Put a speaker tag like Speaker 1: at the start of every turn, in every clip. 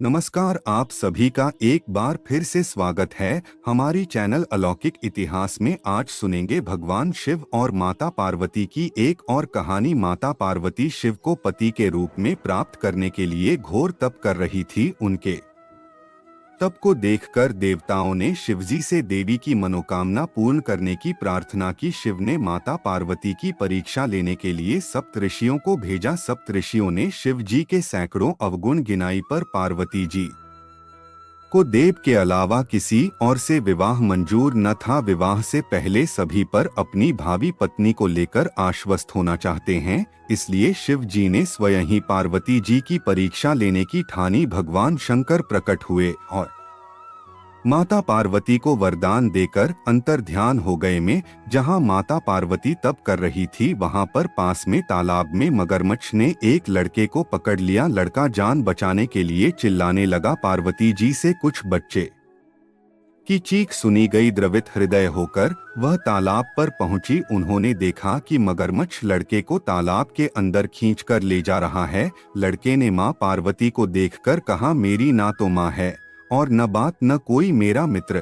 Speaker 1: नमस्कार, आप सभी का एक बार फिर से स्वागत है हमारी चैनल अलौकिक इतिहास में। आज सुनेंगे भगवान शिव और माता पार्वती की एक और कहानी। माता पार्वती शिव को पति के रूप में प्राप्त करने के लिए घोर तप कर रही थी। उनके तप को देखकर देवताओं ने शिवजी से देवी की मनोकामना पूर्ण करने की प्रार्थना की। शिव ने माता पार्वती की परीक्षा लेने के लिए सप्तऋषियों को भेजा। सप्तऋषियों ने शिव जी के सैकड़ों अवगुण गिनाई, पर पार्वती जी को देव के अलावा किसी और से विवाह मंजूर न था। विवाह से पहले सभी पर अपनी भावी पत्नी को लेकर आश्वस्त होना चाहते हैं, इसलिए शिव जी ने स्वयं ही पार्वती जी की परीक्षा लेने की ठानी। भगवान शंकर प्रकट हुए और माता पार्वती को वरदान देकर अंतर्ध्यान हो गए। में जहां माता पार्वती तप कर रही थी, वहां पर पास में तालाब में मगरमच्छ ने एक लड़के को पकड़ लिया। लड़का जान बचाने के लिए चिल्लाने लगा। पार्वती जी से कुछ बच्चे की चीख सुनी गई। द्रवित हृदय होकर वह तालाब पर पहुंची। उन्होंने देखा कि मगरमच्छ लड़के को तालाब के अंदर खींचकर ले जा रहा है। लड़के ने मां पार्वती को देखकर कहा, मेरी ना तो मां है और न बात न कोई मेरा मित्र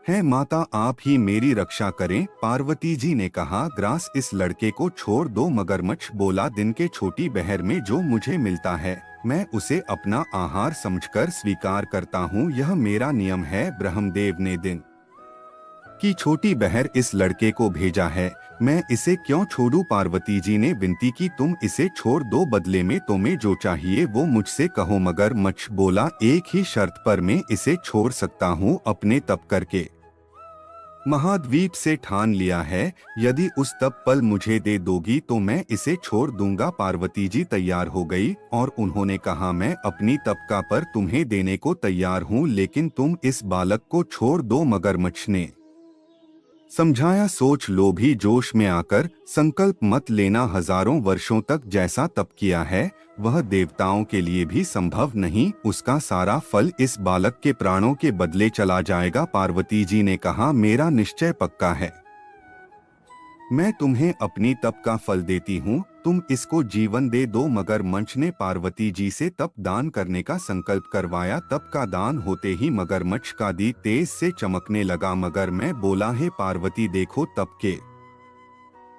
Speaker 1: है, माता आप ही मेरी रक्षा करें। पार्वती जी ने कहा, ग्रास इस लड़के को छोड़ दो। मगरमच्छ बोला, दिन के छोटी बहर में जो मुझे मिलता है मैं उसे अपना आहार समझकर स्वीकार करता हूँ, यह मेरा नियम है। ब्रह्मदेव ने दिन की छोटी बहर इस लड़के को भेजा है, मैं इसे क्यों छोड़ूं? पार्वती जी ने विनती की, तुम इसे छोड़ दो, बदले में तुम्हें जो चाहिए वो मुझसे कहो। मगरमच्छ बोला, एक ही शर्त पर मैं इसे छोड़ सकता हूँ, अपने तप करके महाद्वीप से ठान लिया है, यदि उस तप पल मुझे दे दोगी तो मैं इसे छोड़ दूंगा। पार्वती जी तैयार हो गई और उन्होंने कहा, मैं अपनी तप का पर तुम्हें देने को तैयार हूँ, लेकिन तुम इस बालक को छोड़ दो। मगरमच्छ ने समझाया, सोच लो भी जोश में आकर संकल्प मत लेना। हजारों वर्षों तक जैसा तप किया है वह देवताओं के लिए भी संभव नहीं, उसका सारा फल इस बालक के प्राणों के बदले चला जाएगा। पार्वती जी ने कहा, मेरा निश्चय पक्का है, मैं तुम्हें अपनी तप का फल देती हूँ, तुम इसको जीवन दे दो। मगरमच्छ ने पार्वती जी से तप दान करने का संकल्प करवाया। तप का दान होते ही मगरमच्छ का दी तेज से चमकने लगा। मगर मैं बोला, है पार्वती देखो, तप के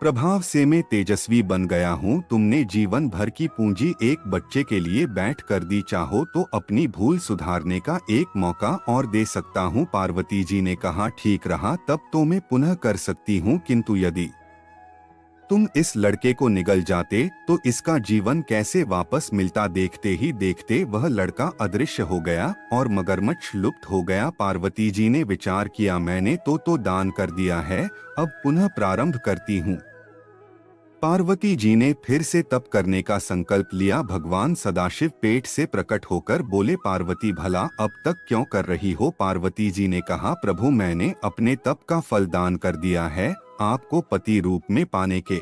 Speaker 1: प्रभाव से मैं तेजस्वी बन गया हूँ। तुमने जीवन भर की पूंजी एक बच्चे के लिए बैठ कर दी, चाहो तो अपनी भूल सुधारने का एक मौका और दे सकता हूँ। पार्वती जी ने कहा, ठीक रहा, तब तो मैं पुनः कर सकती हूँ, किंतु यदि तुम इस लड़के को निगल जाते तो इसका जीवन कैसे वापस मिलता? देखते ही देखते वह लड़का अदृश्य हो गया और मगरमच्छ लुप्त हो गया। पार्वती जी ने विचार किया, मैंने तो दान कर दिया है, अब पुनः प्रारंभ करती हूँ। पार्वती जी ने फिर से तप करने का संकल्प लिया। भगवान सदाशिव पेट से प्रकट होकर बोले, पार्वती भला अब तक क्यों कर रही हो? पार्वती जी ने कहा, प्रभु मैंने अपने तप का फल दान कर दिया है, आपको पति रूप में पाने के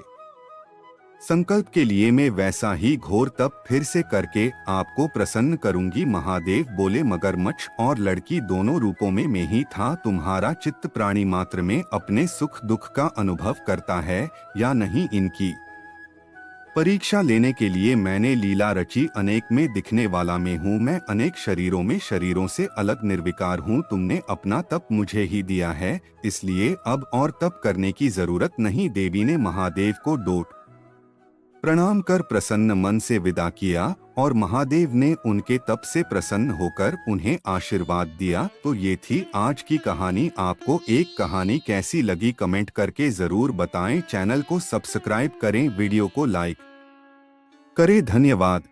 Speaker 1: संकल्प के लिए मैं वैसा ही घोर तप फिर से करके आपको प्रसन्न करूंगी। महादेव बोले, मगरमच्छ और लड़की दोनों रूपों में मैं ही था, तुम्हारा चित्त प्राणी मात्र में अपने सुख दुख का अनुभव करता है या नहीं? इनकी परीक्षा लेने के लिए मैंने लीला रची, अनेक में दिखने वाला मैं हूँ, मैं अनेक शरीरों में शरीरों से अलग निर्विकार हूँ। तुमने अपना तप मुझे ही दिया है, इसलिए अब और तप करने की जरूरत नहीं। देवी ने महादेव को डोट प्रणाम कर प्रसन्न मन से विदा किया और महादेव ने उनके तप से प्रसन्न होकर उन्हें आशीर्वाद दिया। तो ये थी आज की कहानी। आपको एक कहानी कैसी लगी कमेंट करके जरूर बताएं। चैनल को सब्सक्राइब करें, वीडियो को लाइक करें। धन्यवाद।